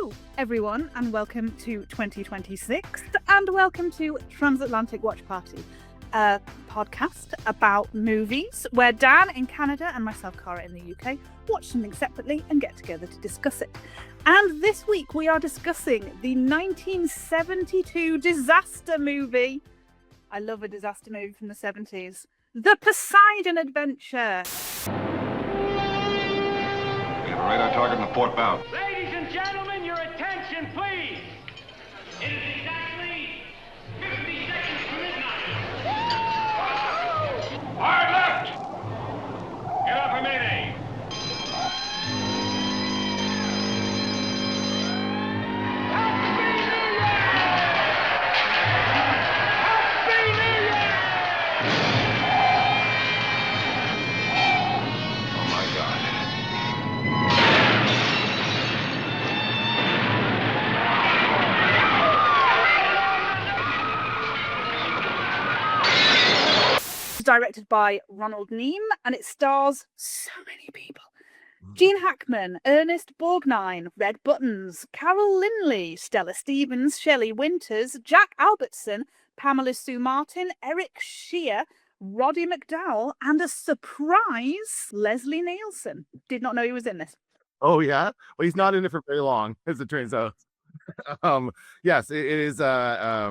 Hello, everyone, and welcome to 2026, and welcome to Transatlantic Watch Party, a podcast about movies where Dan in Canada and myself, Cara, in the UK, watch something separately and get together to discuss it. And this week we are discussing the 1972 disaster movie. I love a disaster movie from the 70s. The Poseidon Adventure. We have a radar target on the port bow. Ladies and gentlemen, your attention, please. It is exactly 50 seconds to midnight. Hard left. Get up for Mayday. Directed by Ronald Neame, and it stars so many people. Gene Hackman, Ernest Borgnine, Red Buttons, Carol Lynley, Stella Stevens, Shelley Winters, Jack Albertson, Pamela Sue Martin, Eric Shear, Roddy McDowall, and a surprise Leslie Nielsen. Did not know he was in this. Oh yeah? Well, he's not in it for very long, as it turns out. Yes, it is. I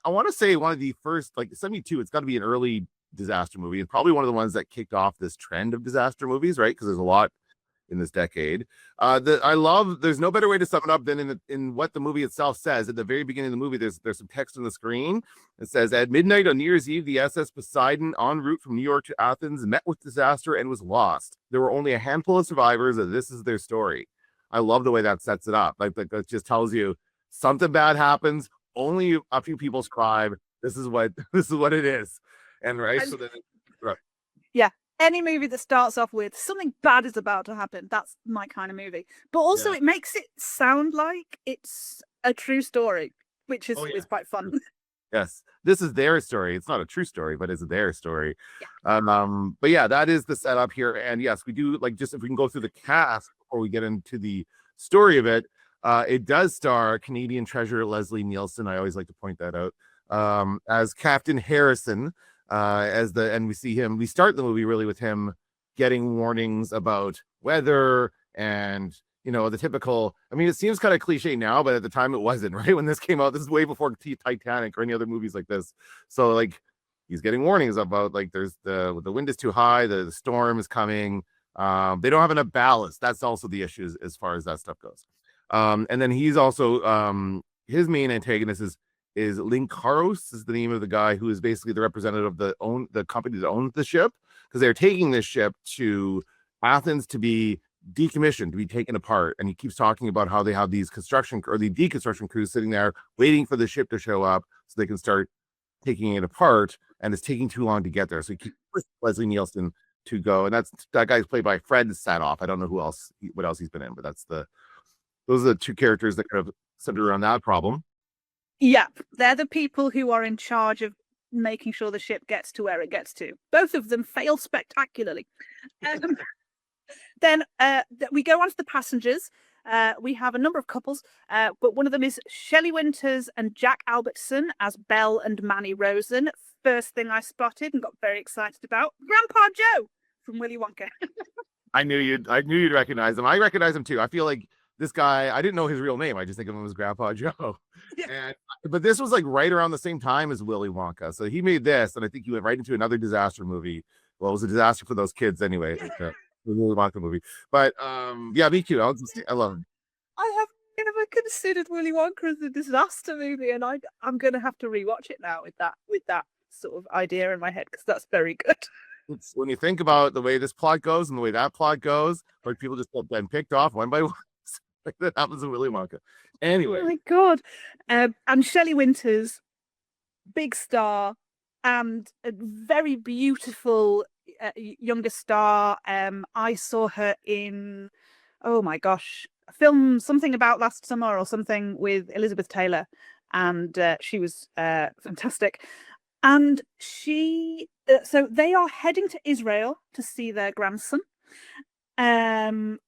want to say one of the first, like 72. It's got to be an early disaster movie, and probably one of the ones that kicked off this trend of disaster movies, right? Because there's a lot in this decade. There's no better way to sum it up than in what the movie itself says. At the very beginning of the movie, there's some text on the screen. It says, at midnight on New Year's Eve, the SS Poseidon, en route from New York to Athens, met with disaster and was lost. There were only a handful of survivors, and this is their story. I love the way that sets it up. Like that just tells you something bad happens, only a few people survive. This is what it is. And right, so then right. Yeah, any movie that starts off with something bad is about to happen, that's my kind of movie. But also it makes it sound like it's a true story, which is quite fun. Yes, this is their story. It's not a true story, but it's their story. Yeah. But yeah, that is the setup here. And yes, we do, like, just if we can go through the cast before we get into the story of it. It does star Canadian treasure Leslie Nielsen. I always like to point that out, as Captain Harrison. And we see him, we start the movie really with him getting warnings about weather and, you know, the typical, I mean, it seems kind of cliche now, but at the time it wasn't, right? When this came out, this is way before Titanic or any other movies like this. So like he's getting warnings about, like, there's the wind is too high, the storm is coming. They don't have enough ballast. That's also the issue as far as that stuff goes. And then he's also, his main antagonist is Linkaros, is the name of the guy who is basically the representative of the company that owns the ship, because they're taking this ship to Athens to be decommissioned, to be taken apart. And he keeps talking about how they have these the deconstruction crews sitting there waiting for the ship to show up so they can start taking it apart, and it's taking too long to get there. So he keeps Leslie Nielsen to go, and that guy's played by Fred Satoff. I don't know what else he's been in, but those are the two characters that kind of center around that problem. Yeah, they're the people who are in charge of making sure the ship gets to where it gets to. Both of them fail spectacularly. Then we go on to the passengers. We have a number of couples, but one of them is Shelley Winters and Jack Albertson as Belle and Manny Rosen. First thing I spotted and got very excited about, Grandpa Joe from Willy Wonka. I knew you'd recognize him. I recognize him too. I feel like this guy, I didn't know his real name. I just think of him as Grandpa Joe. Yeah. But this was like right around the same time as Willy Wonka. So he made this, and I think he went right into another disaster movie. Well, it was a disaster for those kids anyway. The Willy Wonka movie. But yeah, me too. I love him. I have never considered Willy Wonka as a disaster movie, and I'm going to have to rewatch it now with that sort of idea in my head, because that's very good. It's, when you think about the way this plot goes and the way that plot goes, where people just get picked off one by one. Like that happens in Willy Wonka. Anyway. Oh my God. And Shelley Winters, big star, and a very beautiful younger star. I saw her in, oh my gosh, a film, something about last summer or something, with Elizabeth Taylor. And she was fantastic. And so they are heading to Israel to see their grandson. And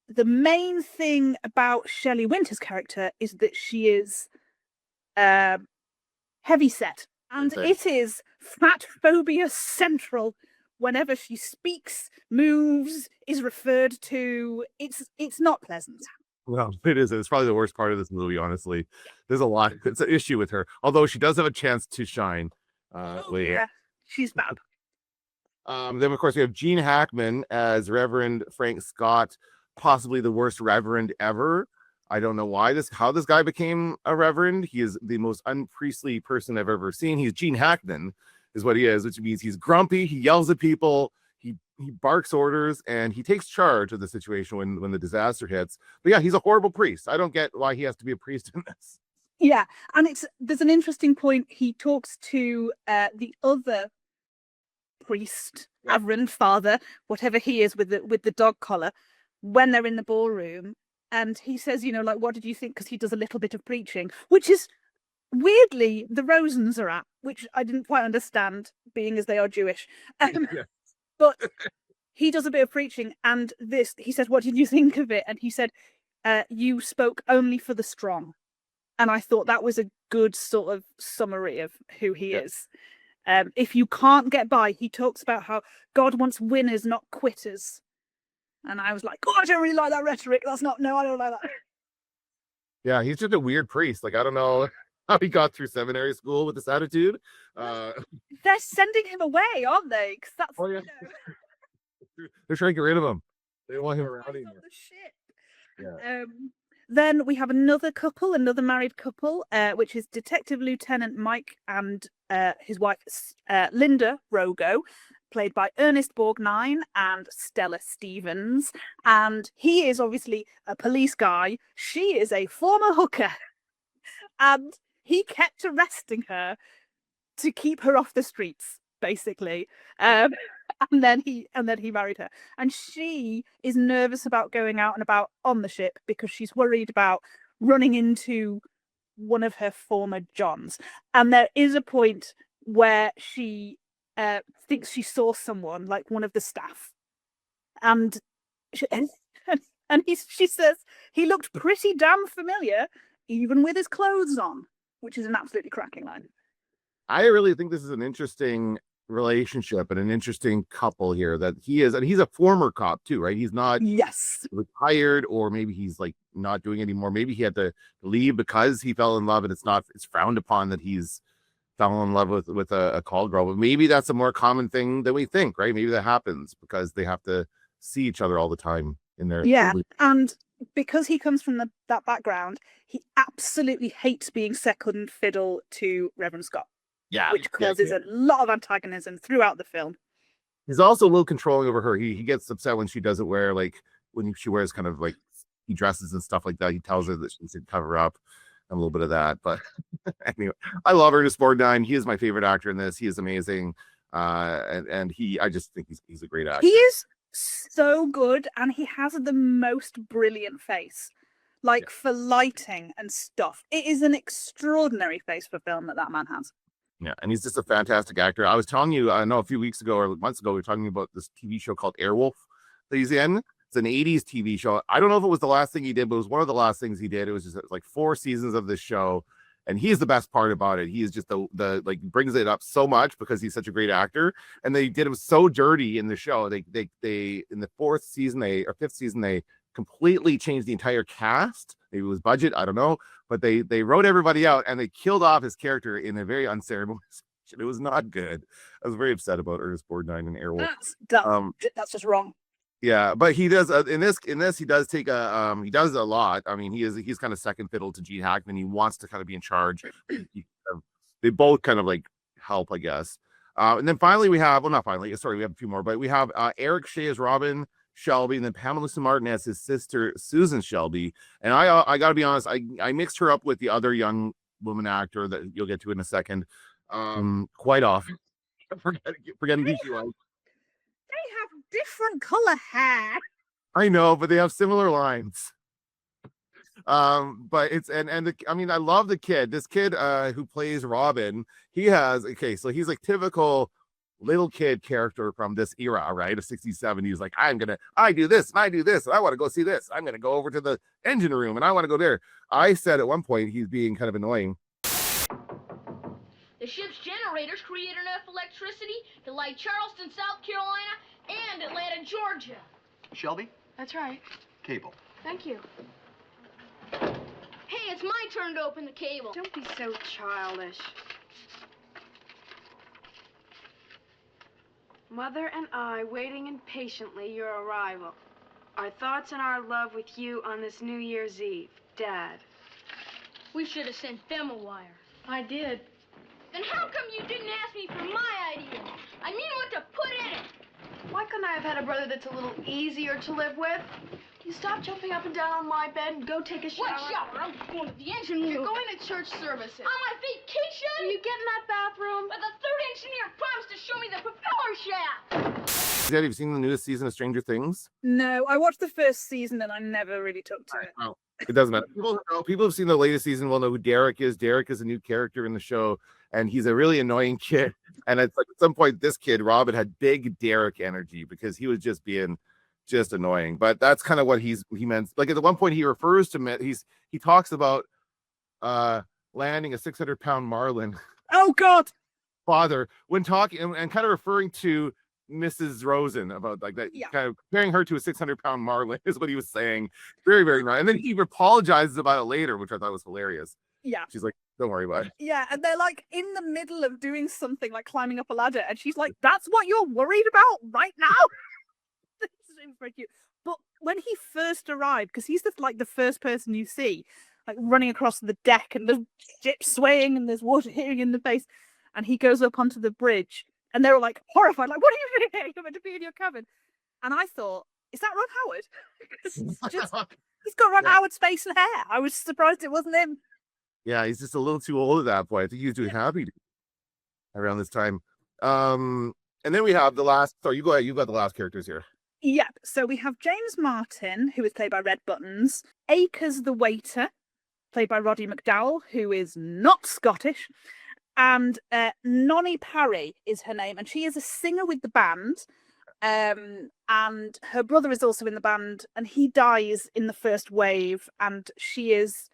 the main thing about Shelley Winters' character is that she is heavy set, and it is fat phobia central. Whenever she speaks, moves, is referred to, it's not pleasant. Well, it is. It's probably the worst part of this movie, honestly. There's a lot. It's an issue with her, although she does have a chance to shine. Yeah, she's bad. Then, of course, we have Gene Hackman as Reverend Frank Scott, possibly the worst reverend ever. I don't know how this guy became a reverend. He is the most unpriestly person I've ever seen. He's Gene Hackman, is what he is, which means he's grumpy. He yells at people. He barks orders, and he takes charge of the situation when the disaster hits. But yeah, he's a horrible priest. I don't get why he has to be a priest in this. Yeah, and there's an interesting point. He talks to the other priest, reverend, father, whatever he is, with the dog collar, when they're in the ballroom, and he says, like, what did you think? Because he does a little bit of preaching, which is weirdly the Rosens are at, which I didn't quite understand, being as they are Jewish. But he does a bit of preaching, and he said, what did you think of it? And he said, you spoke only for the strong. And I thought that was a good sort of summary of who he is. If you can't get by, he talks about how God wants winners, not quitters. And I was like, oh, I don't really like that rhetoric. I don't like that. Yeah, he's just a weird priest. Like, I don't know how he got through seminary school with this attitude. They're sending him away, aren't they? Because that's they're trying to get rid of him. They don't want him around anymore. Yeah. Then we have another married couple, which is Detective Lieutenant Mike and his wife, Linda Rogo, played by Ernest Borgnine and Stella Stevens. And he is obviously a police guy. She is a former hooker. And he kept arresting her to keep her off the streets, basically. And then he married her, and she is nervous about going out and about on the ship because she's worried about running into one of her former Johns. And there is a point where she thinks she saw someone, like one of the staff, and she says he looked pretty damn familiar, even with his clothes on, which is an absolutely cracking line. I really think this is an interesting relationship and an interesting couple here that he's a former cop too, right? He's not retired, or maybe he's like not doing anymore. Maybe he had to leave because he fell in love, and it's frowned upon that he's fell in love with a call girl. But maybe that's a more common thing than we think, right? Maybe that happens because they have to see each other all the time in their and because he comes from that background, he absolutely hates being second fiddle to Reverend Scott. Which causes a lot of antagonism throughout the film. He's also a little controlling over her. He gets upset when she doesn't wear, like, when she wears kind of like he dresses and stuff like that. He tells her that she needs to cover up, and a little bit of that. But anyway, I love Ernest Borgnine. He is my favorite actor in this. He is amazing. And I just think he's a great actor. He is so good, and he has the most brilliant face. Like, for lighting and stuff. It is an extraordinary face for film that man has. Yeah, and he's just a fantastic actor. I was telling you, I know a few weeks ago or months ago, we were talking about this TV show called Airwolf that he's in. It's an 80s TV show. I don't know if it was the last thing he did, but it was one of the last things he did. It was just like 4 seasons of this show. And he's the best part about it. He is just the like brings it up so much because he's such a great actor. And they did him so dirty in the show. They in the 5th season, they completely changed the entire cast. Maybe it was budget, I don't know, but they wrote everybody out and they killed off his character in a very unceremonious fashion. It was not good. I was very upset about Ernest Borgnine and Airwolf. That's just wrong. Yeah, but he does in this he does take he does a lot. I mean, he's kind of second fiddle to Gene Hackman. He wants to kind of be in charge. They both kind of like help, I guess. And then finally we have, we have a few more, but we have Eric Shea as Robin Shelby, and then Pamela Sue Martin as his sister Susan Shelby. And I gotta be honest, I mixed her up with the other young woman actor that you'll get to in a second. Quite often. Forgetting who she was. They have different color hair. I know, but they have similar lines. But it's I love the kid. This kid who plays Robin, he's like typical little kid character from this era, right? Of 60s, 70s. Like, I do this and I do this. And I want to go see this. I'm going to go over to the engine room and I want to go there. I said at one point he's being kind of annoying. The ship's generators create enough electricity to light Charleston, South Carolina, and Atlanta, Georgia. Shelby, That's right. cable. Thank you. Hey, it's my turn to open the cable. Don't be so childish. Mother and I waiting impatiently your arrival. Our thoughts and our love with you on this New Year's Eve. Dad. We should have sent them a wire. I did. Then how come you didn't ask me for my idea? I mean what to put in it. Why couldn't I have had a brother that's a little easier to live with? You stop jumping up and down on my bed and go take a shower. What shower? I'm going to the engine room. You're going to church services. On my vacation? Will you get in that bathroom? But the third engineer promised to show me the propeller shaft. Have you seen the newest season of Stranger Things? No, I watched the first season and I never really took to it. Oh, it doesn't matter. People have seen the latest season will know who Derek is. Derek is a new character in the show, and he's a really annoying kid. And it's like at some point, this kid, Robin, had big Derek energy because he was just being just annoying. But that's kind of what he meant. Like at one point, he refers to he talks about landing a 600-pound marlin. Oh God! Father, when talking and kind of referring to Mrs. Rosen about like that, kind of comparing her to a 600-pound marlin is what he was saying. Very, very nice. And then he apologizes about it later, which I thought was hilarious. Yeah. She's like, don't worry about it. Yeah, and they're like in the middle of doing something like climbing up a ladder, and she's like, "That's what you're worried about right now." This is very cute. But when he first arrived, because he's the first person you see, like running across the deck, and the ship swaying, and there's water hitting in the face, and he goes up onto the bridge, and they're all like horrified, like, "What are you doing here? You're meant to be in your cabin." And I thought, is that Ron Howard? He's got Ron Howard's face and hair. I was surprised it wasn't him. Yeah, he's just a little too old at that point. I think he was too happy around this time. And then we have the last. Sorry, you go ahead. You've got the last characters here. Yep. So we have James Martin, who is played by Red Buttons. Akers the waiter, played by Roddy McDowall, who is not Scottish. And Nonnie Parry is her name, and she is a singer with the band. And her brother is also in the band, and he dies in the first wave, and she is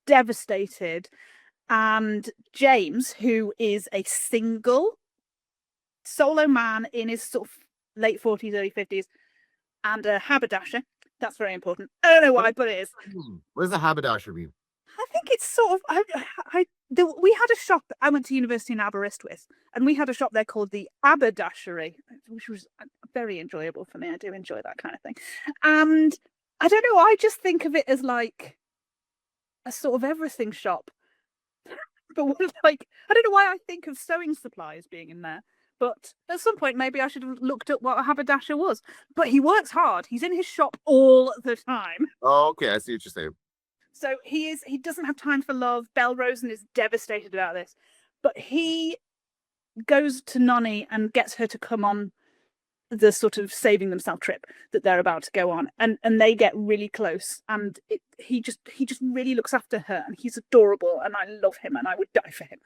devastated. And James, who is a single solo man in his sort of late 40s, early 50s, and a haberdasher. That's very important. I don't know why, but it is. What does the haberdasher mean? I think it's sort of. We had a shop. I went to university in Aberystwyth, and we had a shop there called the Haberdashery, which was very enjoyable for me. I do enjoy that kind of thing. And I don't know. I just think of it as like a sort of everything shop. But like, I don't know why I think of sewing supplies being in there. But at some point, maybe I should have looked up what a haberdasher was. But he works hard. He's in his shop all the time. Oh, okay. I see what you're saying. So he doesn't have time for love. Belle Rosen is devastated about this. But he goes to Nonnie and gets her to come on the sort of saving themselves trip that they're about to go on. And they get really close. And he just really looks after her. And he's adorable. And I love him. And I would die for him.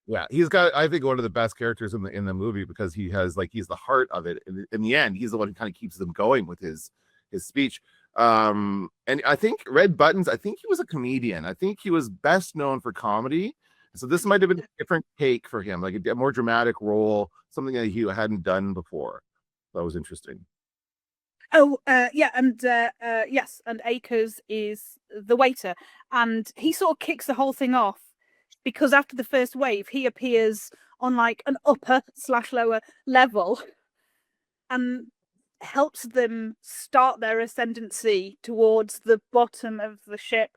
Yeah, he's got, I think, one of the best characters in the movie because he's the heart of it. In the end, he's the one who kind of keeps them going with his speech. And I think Red Buttons, I think he was a comedian. I think he was best known for comedy. So this might have been a different take for him, like a more dramatic role, something that he hadn't done before. That was interesting. Oh, yeah, and yes, and Akers is the waiter, and he sort of kicks the whole thing off. Because after the first wave, he appears on like an upper/lower level and helps them start their ascendancy towards the bottom of the ship.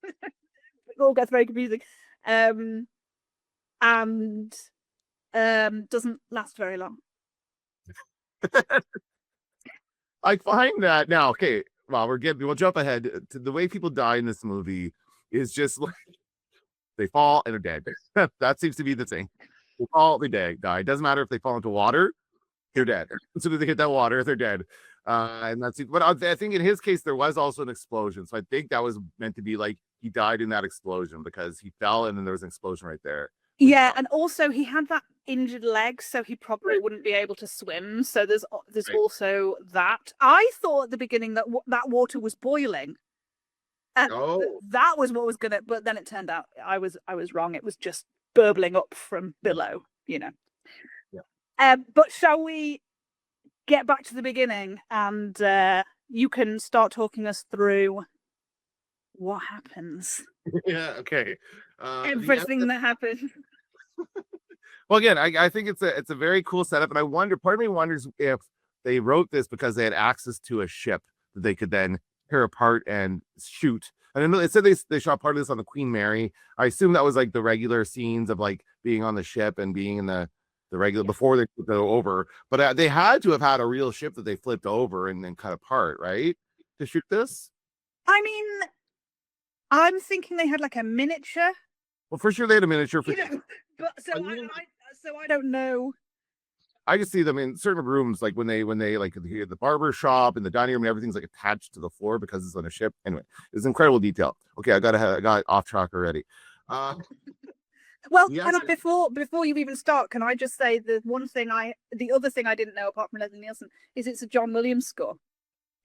It all gets very confusing. And doesn't last very long. I find that now, okay, well, we'll jump ahead to the way people die in this movie is just like, they fall and they're dead. That seems to be the thing. They fall, they die. It doesn't matter if they fall into water, they're dead. As soon as they hit that water, they're dead. And that's it. But I think in his case, there was also an explosion. So I think that was meant to be like he died in that explosion because he fell and then there was an explosion right there. Yeah, and also he had that injured legs, so he probably wouldn't be able to swim. So there's Right. also that. I thought at the beginning that that water was boiling. Oh. That was what was gonna, but then it turned out I was wrong. It was just burbling up from below, you know. Yeah. But shall we get back to the beginning, and you can start talking us through what happens. Yeah. Okay. Everything that happens. Well, again, I think it's a very cool setup, and part of me wonders if they wrote this because they had access to a ship that they could then tear apart and shoot. And I know it said they shot part of this on the Queen Mary. I assume that was like the regular scenes of like being on the ship and being in the regular before they flipped it over. But they had to have had a real ship that they flipped over and then cut apart, right, to shoot this. I mean, I'm thinking they had like a miniature. Well, for sure they had a miniature. For but so I don't know. I just see them in certain rooms, like when they like the barber shop and the dining room and everything's like attached to the floor because it's on a ship. Anyway, it's incredible detail. Okay, I got off track already. Well, yes. before you even start, can I just say the other thing I didn't know apart from Leslie Nielsen is it's a John Williams score.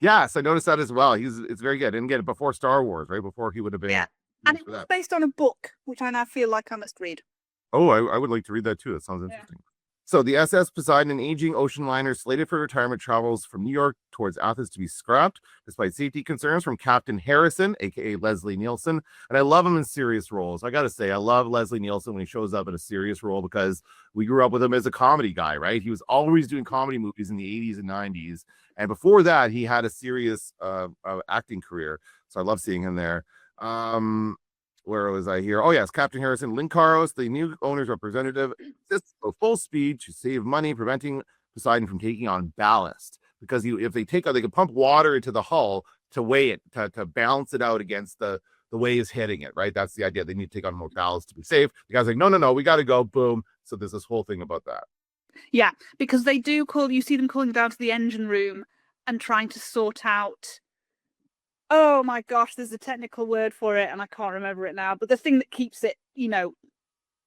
Yes, I noticed that as well. It's very good. And again, before Star Wars, right? Before he would have been. Yeah. And it was based on a book, which I now feel like I must read. Oh, I would like to read that too. That sounds interesting. Yeah. So the SS Poseidon, an aging ocean liner slated for retirement, travels from New York towards Athens to be scrapped, despite safety concerns from Captain Harrison, aka Leslie Nielsen. And I love him in serious roles. I got to say, I love Leslie Nielsen when he shows up in a serious role because we grew up with him as a comedy guy, right? He was always doing comedy movies in the 80s and 90s. And before that, he had a serious acting career. So I love seeing him there. Where was I here? Oh, yes, Captain Harrison Linkaros, the new owner's representative, insists on full speed to save money, preventing Poseidon from taking on ballast. Because if they take out, they can pump water into the hull to weigh it, to balance it out against the waves hitting it, right? That's the idea. They need to take on more ballast to be safe. The guy's like, no, we got to go, boom. So there's this whole thing about that. Yeah, because they do you see them calling down to the engine room and trying to sort out. Oh my gosh, there's a technical word for it and I can't remember it now, but the thing that keeps it,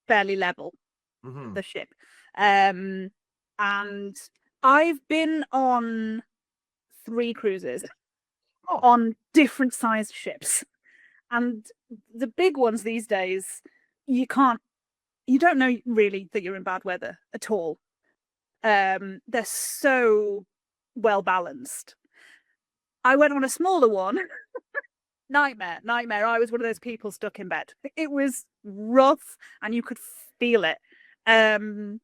fairly level, the ship. And I've been on 3 cruises on different sized ships. And the big ones these days, you don't know really that you're in bad weather at all. They're so well balanced. I went on a smaller one. Nightmare. I was one of those people stuck in bed. It was rough and you could feel it. You're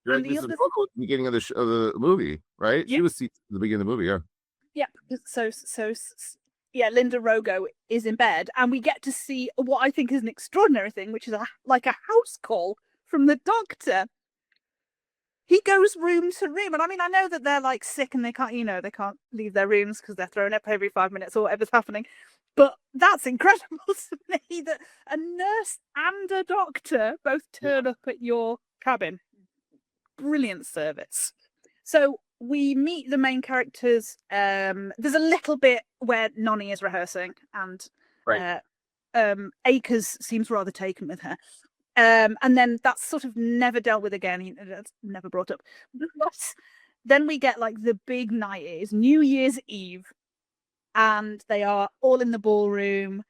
right, this is the beginning of the movie, right? Yeah. She was at the beginning of the movie, yeah. Yeah. So Linda Rogo is in bed and we get to see what I think is an extraordinary thing, which is like a house call from the doctor. He goes room to room. And I mean, I know that they're like sick and they can't leave their rooms because they're thrown up every 5 minutes or whatever's happening. But that's incredible to me that a nurse and a doctor both turn up at your cabin. Brilliant service. So we meet the main characters. There's a little bit where Nonny is rehearsing and Akers seems rather taken with her. And then that's sort of never dealt with again. That's never brought up. But then we get like the big night is New Year's Eve. And they are all in the ballroom,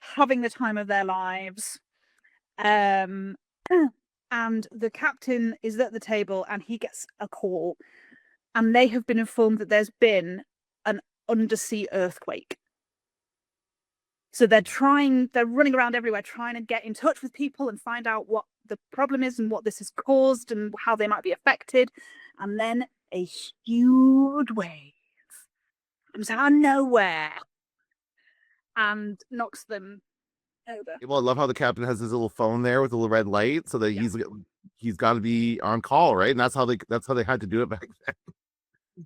having the time of their lives. And the captain is at the table and he gets a call. And they have been informed that there's been an undersea earthquake. So they're running around everywhere trying to get in touch with people and find out what the problem is and what this has caused and how they might be affected. And then a huge wave comes out of nowhere and knocks them over. Well, I love how the captain has his little phone there with a little red light so that he's got to be on call, right? And that's how they had to do it back then,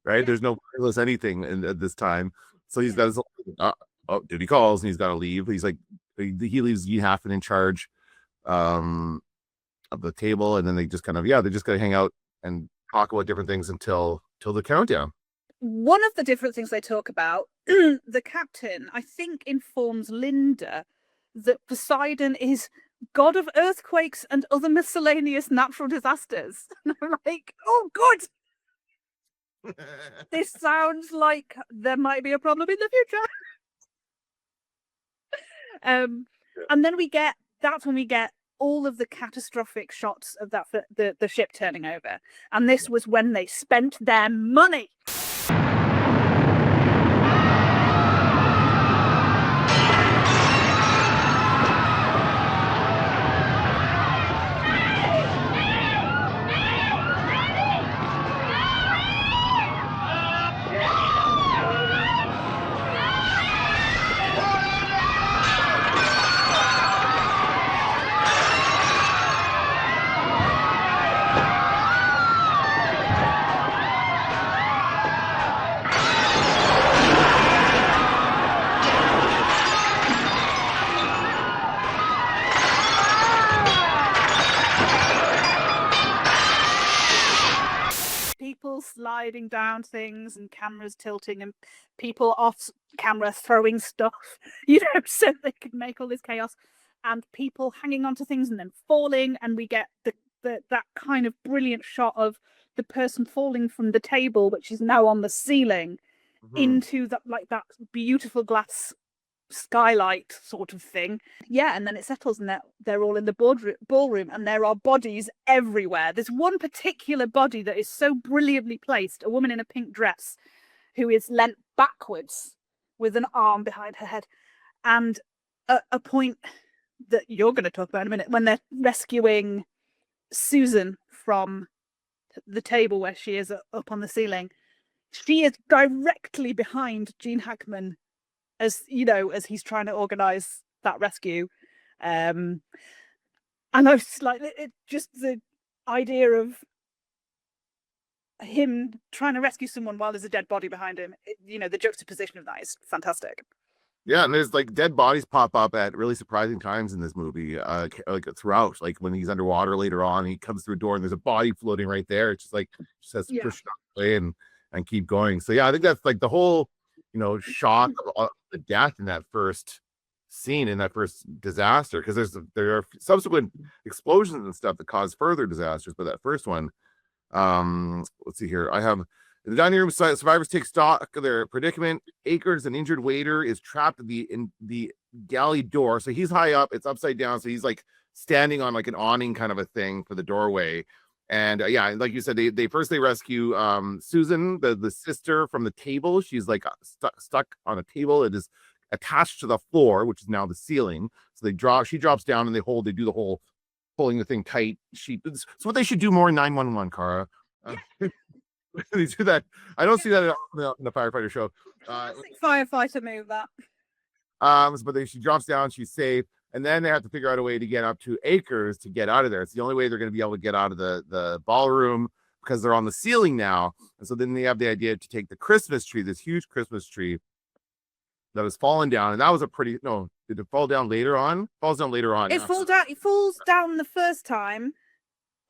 right? Yeah. There's no wireless anything at this time. So he's got his duty calls and he's got to leave. He's like, he leaves Gene Hackman in charge of the table, and then they just kind of they just got to hang out and talk about different things until the countdown. One of the different things they talk about, the captain, I think, informs Linda that Poseidon is God of earthquakes and other miscellaneous natural disasters. And I'm like, oh, good. This sounds like there might be a problem in the future. And then that's when we get all of the catastrophic shots of the ship turning over. And this was when they spent their money. People sliding down things and cameras tilting and people off camera throwing stuff, so they could make all this chaos, and people hanging onto things and then falling, and we get that kind of brilliant shot of the person falling from the table, which is now on the ceiling, into that beautiful glass skylight sort of thing. Yeah, and then it settles and they're all in the ballroom and there are bodies everywhere. There's one particular body that is so brilliantly placed, a woman in a pink dress who is leant backwards with an arm behind her head. And a point that you're going to talk about in a minute, when they're rescuing Susan from the table where she is up on the ceiling, she is directly behind Gene Hackman as he's trying to organize that rescue. And I was like, just the idea of him trying to rescue someone while there's a dead body behind him, the juxtaposition of that is fantastic. Yeah, and there's like dead bodies pop up at really surprising times in this movie, like throughout. Like when he's underwater later on, he comes through a door and there's a body floating right there. It's just like just has to push it away and keep going. So yeah, I think that's like the whole shock of the death in that first scene, in that first disaster, because there are subsequent explosions and stuff that cause further disasters, but that first one, let's see here, I have in the dining room, survivors take stock of their predicament. Akers, an injured waiter, is trapped in the galley door, so he's high up, it's upside down, so he's like standing on like an awning kind of a thing for the doorway. And yeah, like you said, they rescue Susan, the sister, from the table. She's like stuck on a table. It is attached to the floor, which is now the ceiling. So she drops down and they do the whole pulling the thing tight. It's what they should do more in 911, Cara. They do that. I don't see that in the firefighter show. Firefighter move that. But she drops down, she's safe. And then they have to figure out a way to get up to Akers to get out of there. It's the only way they're going to be able to get out of the ballroom, because they're on the ceiling now. And so then they have the idea to take the Christmas tree, this huge Christmas tree that has fallen down. And that was did it fall down later on? It falls down later on. It falls down the first time,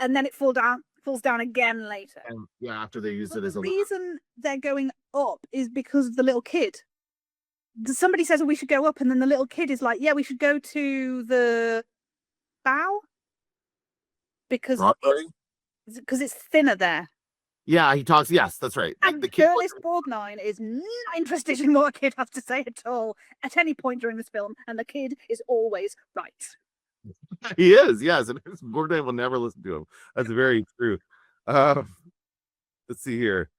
and then it falls down again later. And yeah, after they use it as the reason they're going up is because of the little kid. Somebody says, we should go up, and then the little kid is like, yeah, we should go to the bow because it's thinner there. Yeah, he talks. Yes, that's right. And Ernest Borgnine is not interested in what a kid has to say at all at any point during this film, and the kid is always right. He is, yes, and Borgnine will never listen to him. That's very true. Let's see here.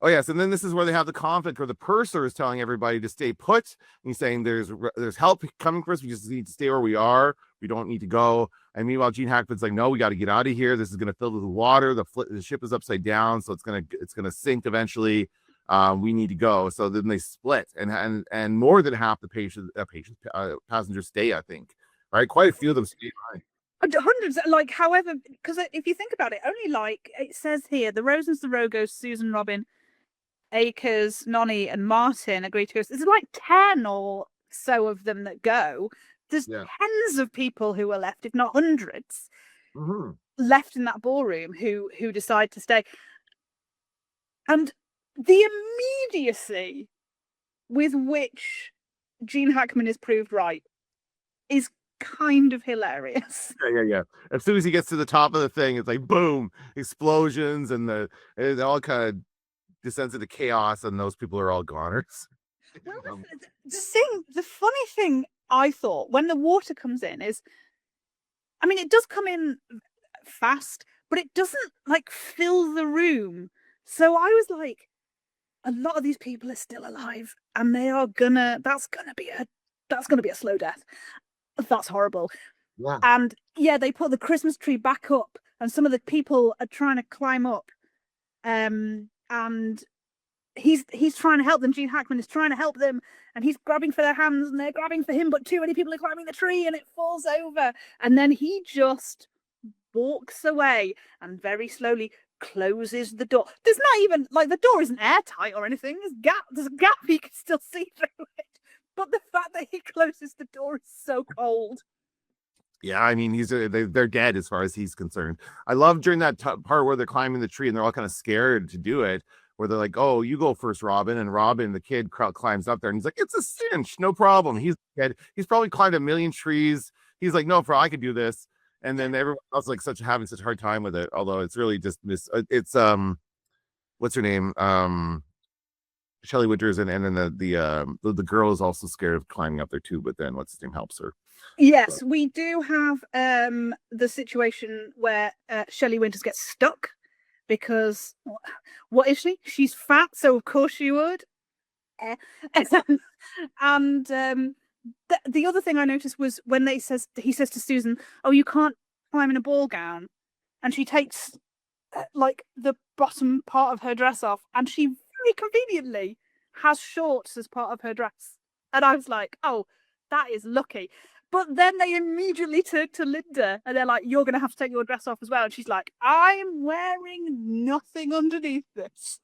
Oh yes, and then this is where they have the conflict where the purser is telling everybody to stay put. And he's saying there's help coming for us. We just need to stay where we are. We don't need to go. And meanwhile, Gene Hackman's like, no, we got to get out of here. This is going to fill with water. The ship is upside down, so it's gonna sink eventually. We need to go. So then they split, and more than half the passengers stay. I think, right? Quite a few of them stay behind. Hundreds, however, because if you think about it, only it says here, the Rosens, the Rogos, Susan, Robin, Akers, Nonny, and Martin agree to us. There's 10 or so of them that go. There's tens of people who are left, if not hundreds, left in that ballroom who decide to stay. And the immediacy with which Gene Hackman is proved right is kind of hilarious. Yeah. As soon as he gets to the top of the thing, it's like boom, explosions, and it all kind of descends into chaos, and those people are all goners. Well, the funny thing I thought when the water comes in is, I mean, it does come in fast, but it doesn't like fill the room. So I was like, a lot of these people are still alive, and that's gonna be a slow death. That's horrible. Yeah. And yeah, they put the Christmas tree back up, and some of the people are trying to climb up. And he's trying to help them. Gene Hackman is trying to help them, and he's grabbing for their hands, and they're grabbing for him, but too many people are climbing the tree, and it falls over. And then he just walks away and very slowly closes the door. There's not even like the door isn't airtight or anything. There's a gap you can still see through it. But the fact that he closes the door is so cold. Yeah, I mean, they're dead as far as he's concerned. I love during that part where they're climbing the tree and they're all kind of scared to do it, where they're like, "Oh, you go first, Robin." And Robin, the kid, climbs up there and he's like, "It's a cinch, no problem." He's dead. He's probably climbed a million trees. He's like, "No, I could do this." And then everyone else like having such a hard time with it. Although it's really just it's what's her name? Shelley Winters, and then the girl is also scared of climbing up there too, but then what's his name helps her. Yes, we do have the situation where Shelley Winters gets stuck because what is she? She's fat, so of course she would. And the other thing I noticed was when he says to Susan, "Oh, you can't climb in a ball gown," and she takes like the bottom part of her dress off, and she very conveniently has shorts as part of her dress. And I was like, "Oh, that is lucky." But then they immediately turn to Linda and they're like, "You're going to have to take your dress off as well." And she's like, "I'm wearing nothing underneath this."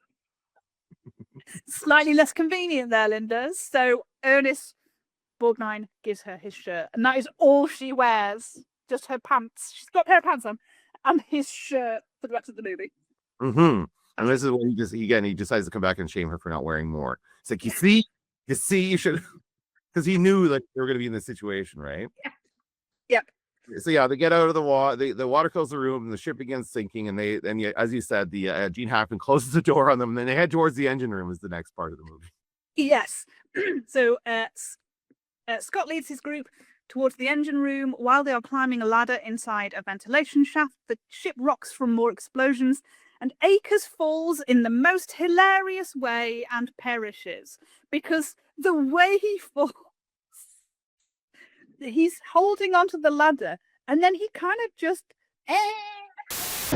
Slightly less convenient there, Linda. So Ernest Borgnine gives her his shirt, and that is all she wears. Just her pants. She's got a pair of pants on and his shirt for the rest of the movie. Mm-hmm. And this is when he decides to come back and shame her for not wearing more. It's like, you see, you should, because he knew that they were going to be in this situation, right? Yeah. So yeah, they get out of the water. The water fills the room, and the ship begins sinking. And as you said, the Gene Hackman closes the door on them, and then they head towards the engine room. Is the next part of the movie. Yes. So Scott leads his group towards the engine room while they are climbing a ladder inside a ventilation shaft. The ship rocks from more explosions, and Akers falls in the most hilarious way and perishes because the way he falls, he's holding onto the ladder and then he kind of just it's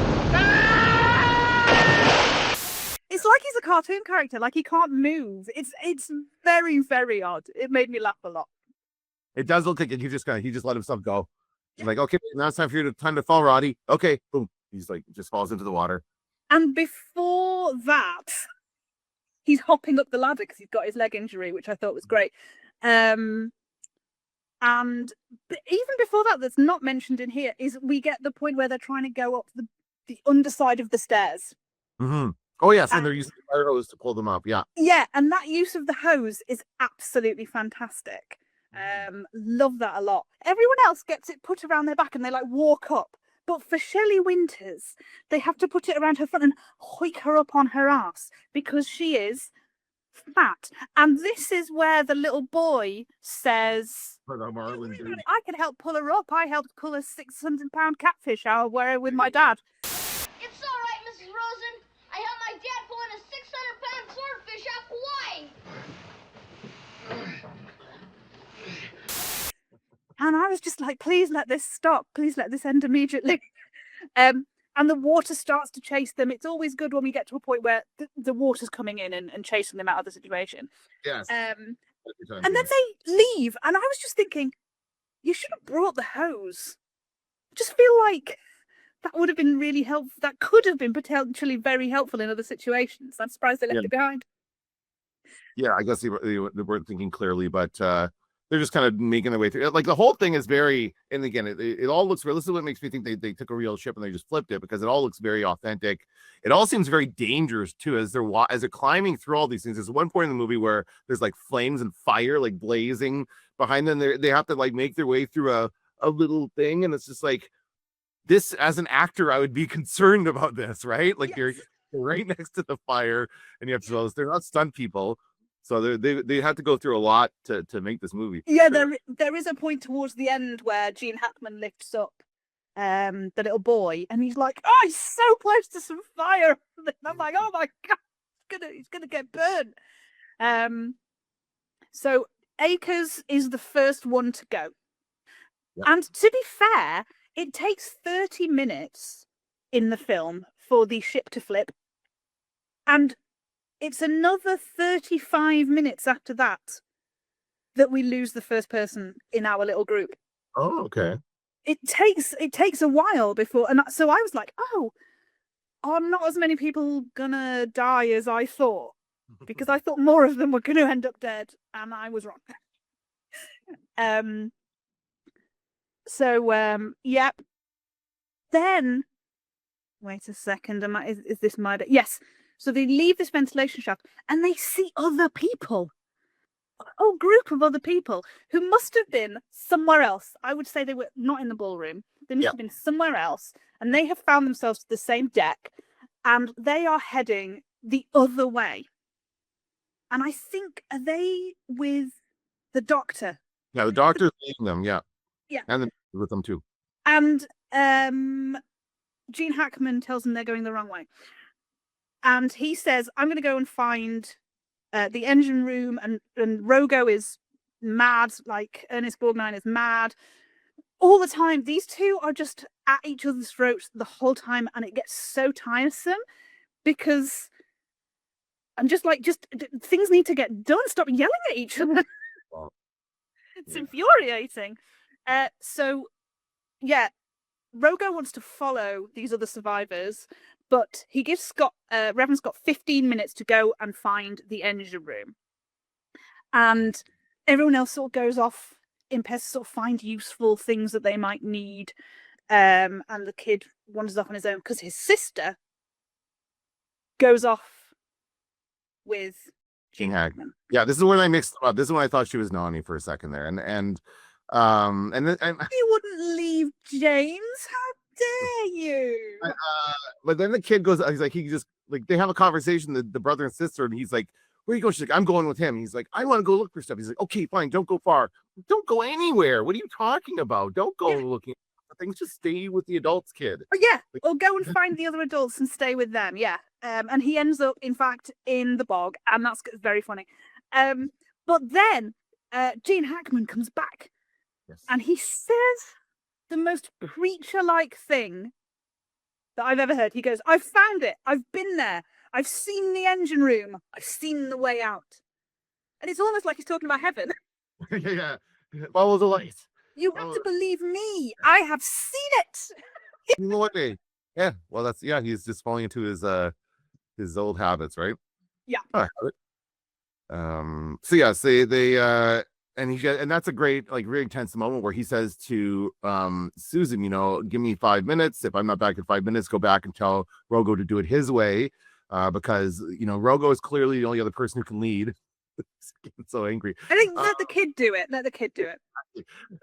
like he's a cartoon character, like he can't move. It's very, very odd. It made me laugh a lot. It does look like he just let himself go. He's like, "Okay, now it's time for you to fall, Roddy." Okay, boom. He's like, just falls into the water. And before that, he's hopping up the ladder because he's got his leg injury, which I thought was great. And even before that, that's not mentioned in here, is we get the point where they're trying to go up the underside of the stairs. Mm-hmm. Oh yes, and they're using the fire hose to pull them up. Yeah. Yeah, and that use of the hose is absolutely fantastic. Love that a lot. Everyone else gets it put around their back and they like walk up. But for Shelley Winters, they have to put it around her front and hoik her up on her ass because she is fat. And this is where the little boy says, "I can help pull her up. I helped pull a 600-pound catfish out with my dad." It's all right, Mrs. Rosen. I helped my dad pull in a 600-pound swordfish off Hawaii. And I was just like, please let this stop. Please let this end immediately. And the water starts to chase them. It's always good when we get to a point where the water's coming in and chasing them out of the situation. Yes. And then they leave. And I was just thinking, you should have brought the hose. I just feel like that would have been really helpful. That could have been potentially very helpful in other situations. I'm surprised they left it behind. Yeah, I guess they weren't thinking clearly, but they're just kind of making their way through. Like the whole thing is very, and again, it all looks real. This is what makes me think they took a real ship and they just flipped it, because it all looks very authentic. It all seems very dangerous too, as they're climbing through all these things. There's one point in the movie where there's like flames and fire like blazing behind them. They have to like make their way through a little thing, and it's just like this. As an actor, I would be concerned about this, right? Like you're right next to the fire, and you have to. They're not stunt people, so they have to go through a lot to make this movie. Yeah, there is a point towards the end where Gene Hackman lifts up the little boy, and he's like, "Oh, he's so close to some fire." And I'm like, "Oh my god, he's gonna get burned." So Akers is the first one to go, and to be fair, it takes 30 minutes in the film for the ship to flip, and it's another 35 minutes after that we lose the first person in our little group. Oh, okay. It takes a while before, and so I was like, oh, are not as many people gonna die as I thought, because I thought more of them were gonna end up dead, and I was wrong. Yep. Then, wait a second, is this my... Yes. So they leave this ventilation shaft, and they see other people. A whole group of other people who must have been somewhere else. I would say they were not in the ballroom. They must have been somewhere else, and they have found themselves to the same deck, and they are heading the other way. And I think, are they with the doctor? Yeah, the doctor's leading them. Yeah, and with them too. And Gene Hackman tells them they're going the wrong way, and he says, "I'm going to go and find the engine room," and Rogo is mad, like Ernest Borgnine is mad all the time. These two are just at each other's throats the whole time, and it gets so tiresome because I'm just like, things need to get done. Stop yelling at each other. It's infuriating. So Rogo wants to follow these other survivors, but he gives Reverend Scott 15 minutes to go and find the engine room. And everyone else sort of goes off in pairs to sort of find useful things that they might need. And the kid wanders off on his own because his sister goes off with Gene Hackman. Yeah, this is when I mixed up. This is when I thought she was Nani for a second there. And you wouldn't leave James. How dare you? But then the kid goes, he's like, he just like, they have a conversation, the brother and sister, and he's like, "Where you go?" She's like, "I'm going with him." He's like, "I want to go look for stuff." He's like, "Okay, fine, don't go far. Don't go anywhere. What are you talking about? Don't go looking for things. Just stay with the adults, kid." Or go and find the other adults and stay with them. And he ends up, in fact, in the bog, and that's very funny. But then Gene Hackman comes back, and he says the most preacher-like thing that I've ever heard. He goes, "I've found it. I've been there. I've seen the engine room. I've seen the way out." And it's almost like he's talking about heaven. Yeah. Follow the light. You have to believe me. I have seen it. You know what? Yeah. Well, he's just falling into his old habits, right? Yeah. Oh, they and that's a great, like, really tense moment where he says to Susan, "Give me 5 minutes. If I'm not back in 5 minutes, go back and tell Rogo to do it his way." Because Rogo is clearly the only other person who can lead. So angry. I think let the kid do it. Let the kid do it.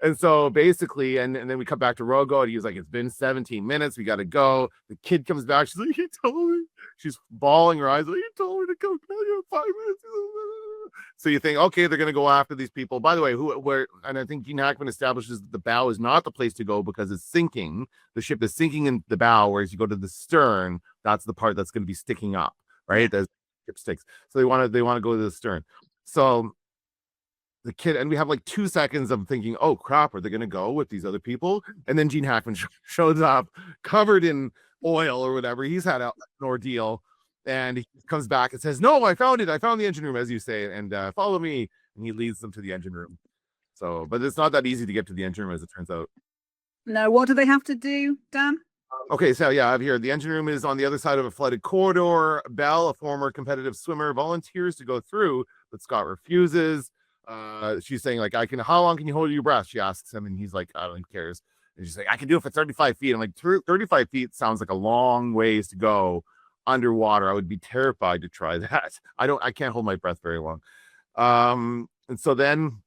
And so basically, and then we come back to Rogo, and he's like, "It's been 17 minutes. We got to go." The kid comes back. She's like, "You told me." She's bawling her eyes. Like, "You told me to come back in 5 minutes." So you think, okay, they're going to go after these people. By the way, and I think Gene Hackman establishes that the bow is not the place to go because it's sinking. The ship is sinking in the bow, whereas you go to the stern, that's the part that's going to be sticking up, right? As the ship sticks. So they want to go to the stern. So the kid, and we have like 2 seconds of thinking, "Oh crap, are they going to go with these other people?" And then Gene Hackman shows up covered in oil or whatever. He's had an ordeal, and he comes back and says, "No, I found it. I found the engine room," as you say, and follow me. And he leads them to the engine room. So, but it's not that easy to get to the engine room, as it turns out. No, what do they have to do, Dan? Okay, so I have here, the engine room is on the other side of a flooded corridor. Belle, a former competitive swimmer, volunteers to go through, but Scott refuses. She's saying, like, "How long can you hold your breath?" She asks him, and he's like, "I don't think he cares." And she's like, "I can do it for 35 feet. I'm like, 35 feet sounds like a long ways to go underwater. I would be terrified to try that. I can't hold my breath very long. And so then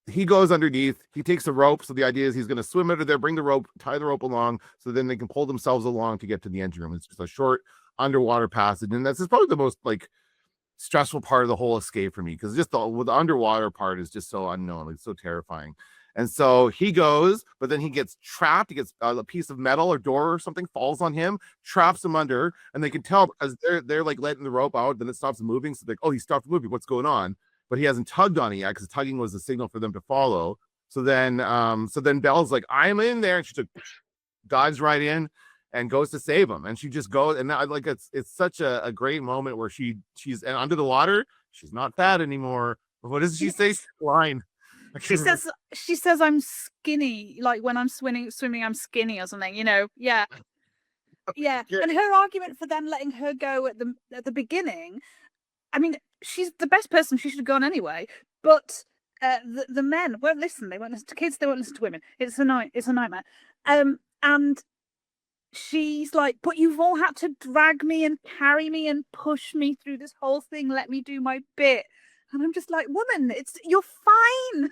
he goes underneath, he takes the rope. So the idea is he's going to swim under there, bring the rope, tie the rope along, so then they can pull themselves along to get to the engine room. It's just a short underwater passage. And that's probably the most like stressful part of the whole escape for me, because just the underwater part is just so unknown. It's so terrifying. And so he goes, but then he gets trapped. He gets a piece of metal or door or something falls on him, traps him under, and they can tell because they're like letting the rope out, then it stops moving. So they're like, oh, he stopped moving. What's going on? But he hasn't tugged on it yet, because tugging was the signal for them to follow. So then Belle's like, I'm in there, and she dives right in and goes to save him. And she just goes, and I like it's such a great moment where she's and under the water, she's not fat anymore. What does she say? Line. She says I'm skinny, like when I'm swimming I'm skinny or something, you know. Yeah. And her argument for them letting her go at the beginning, I mean, she's the best person, she should have gone anyway, but the men won't listen. They won't listen to kids, they won't listen to women. It's a nightmare. And she's like, but you've all had to drag me and carry me and push me through this whole thing, let me do my bit. And I'm just like, woman, you're fine.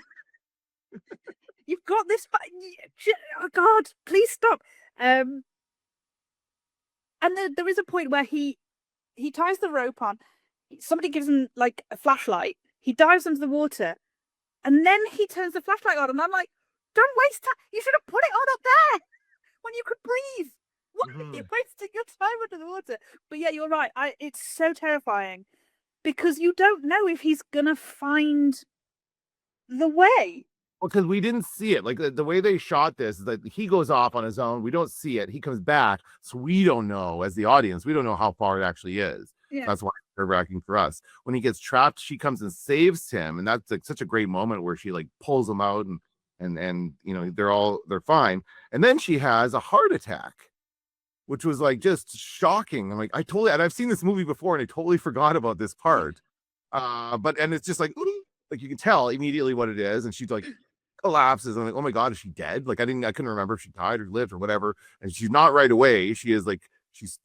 You've got this. Oh God, please stop. And there is a point where he ties the rope on. Somebody gives him like a flashlight. He dives into the water, and then he turns the flashlight on. And I'm like, don't waste time. You should have put it on up there when you could breathe. Why are you wasting your time under the water? But yeah, you're right. It's so terrifying. Because you don't know if he's gonna find the way. Well, because we didn't see it. Like the way they shot this is that he goes off on his own. We don't see it. He comes back, so we don't know as the audience. We don't know how far it actually is. Yeah. That's why it's nerve-wracking for us. When he gets trapped, she comes and saves him, and that's like such a great moment where she like pulls him out, and you know they're fine. And then she has a heart attack, which was like just shocking. I'm like, and I've seen this movie before and I totally forgot about this part. And it's just like you can tell immediately what it is. And she's like collapses. And I'm like, oh my God, is she dead? Like I couldn't remember if she died or lived or whatever. And she's not right away. She is like, she's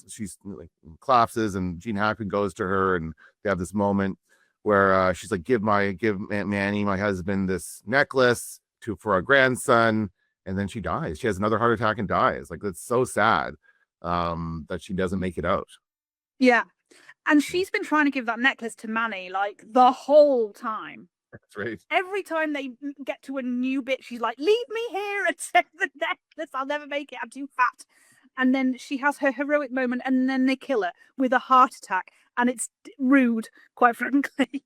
like collapses, and Gene Hackman goes to her, and they have this moment where she's like, give Aunt Manny, my husband, this necklace for our grandson. And then she dies. She has another heart attack and dies. Like, that's so sad. That she doesn't make it out. Yeah. And she's been trying to give that necklace to Manny like the whole time. That's right. Every time they get to a new bit, she's like, leave me here and take the necklace. I'll never make it. I'm too fat. And then she has her heroic moment, and then they kill her with a heart attack. And it's rude, quite frankly.